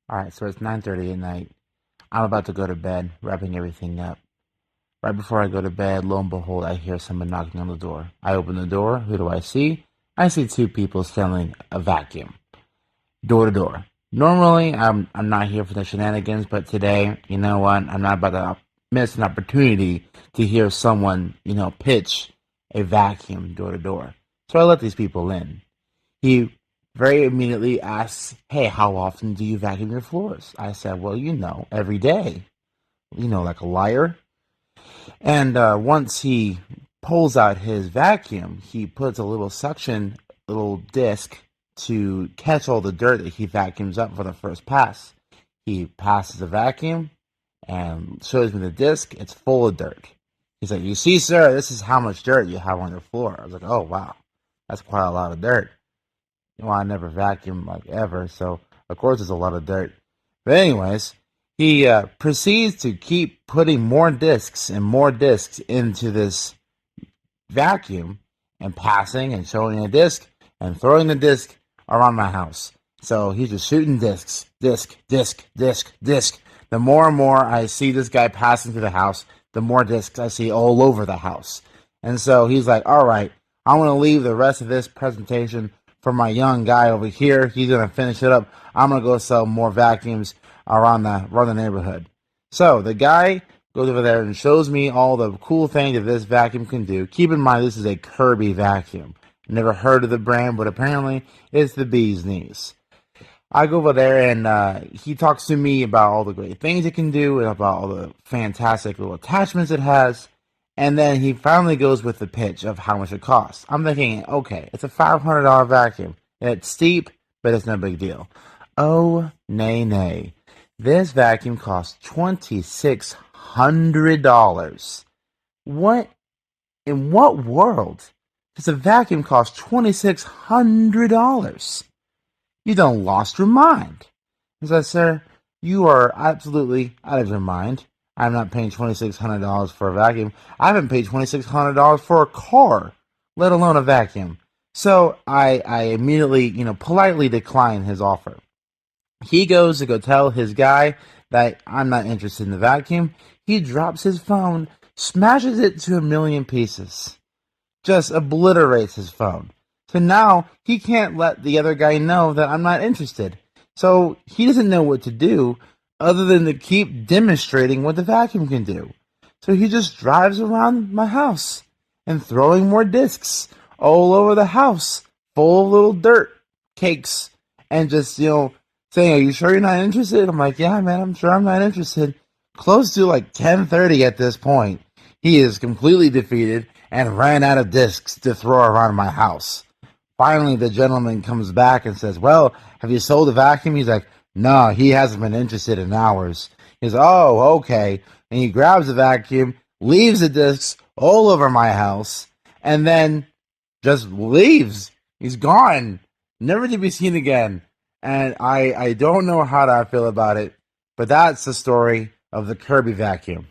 Alright, so it's 9:30 at night. I'm about to go to bed, wrapping everything up. Right before I go to bed, lo and behold, I hear someone knocking on the door. I open the door. Who do I see? I see two people selling a vacuum, door to door. Normally, I'm not here for the shenanigans, but today, you know what? I'm not about to miss an opportunity to hear someone, pitch a vacuum door to door. So I let these people in. He very immediately asks, "Hey, how often do you vacuum your floors?" I said, "Well, every day." Like a liar. And once he pulls out his vacuum, he puts a little suction, little disc to catch all the dirt that he vacuums up for the first pass. He passes the vacuum and shows me the disc. It's full of dirt. He's like, "You see, sir, this is how much dirt you have on your floor." I was like, "Oh, wow, that's quite a lot of dirt." I never vacuum like ever, so of course there's a lot of dirt. But anyways, he proceeds to keep putting more discs and more discs into this vacuum and passing and showing a disc and throwing the disc around my house. So he's just shooting discs, disc, disc, disc, disc. The more and more I see this guy passing through the house, the more discs I see all over the house. And so he's like, "All right, I want to leave the rest of this presentation for my young guy over here. He's gonna finish it up. I'm gonna go sell more vacuums around the neighborhood." So the guy goes over there and shows me all the cool things that this vacuum can do. Keep in mind, this is a Kirby vacuum. Never heard of the brand, but apparently it's the bee's knees. I go over there and he talks to me about all the great things it can do and about all the fantastic little attachments it has. And then he finally goes with the pitch of how much it costs. I'm thinking, okay, it's a $500 vacuum. It's steep, but it's no big deal. Oh, nay, nay. This vacuum costs $2,600. What in what world does a vacuum cost $2,600? You done lost your mind. I said, "Sir, you are absolutely out of your mind. I'm not paying $2,600 for a vacuum. I haven't paid $2,600 for a car, let alone a vacuum." So I immediately, politely decline his offer. He goes to go tell his guy that I'm not interested in the vacuum. He drops his phone, smashes it to a million pieces, just obliterates his phone. So now he can't let the other guy know that I'm not interested. So he doesn't know what to do other than to keep demonstrating what the vacuum can do. So he just drives around my house and throwing more discs all over the house, full of little dirt cakes, and just, saying, "Are you sure you're not interested?" I'm like, "Yeah, man, I'm sure I'm not interested." Close to like 10:30 at this point, he is completely defeated and ran out of discs to throw around my house. Finally, the gentleman comes back and says, "Well, have you sold the vacuum?" He's like, "No, he hasn't been interested in hours." He's, "Oh, okay." And he grabs the vacuum, leaves the discs all over my house, and then just leaves. He's gone, never to be seen again. And I don't know how to feel about it, but that's the story of the Kirby vacuum.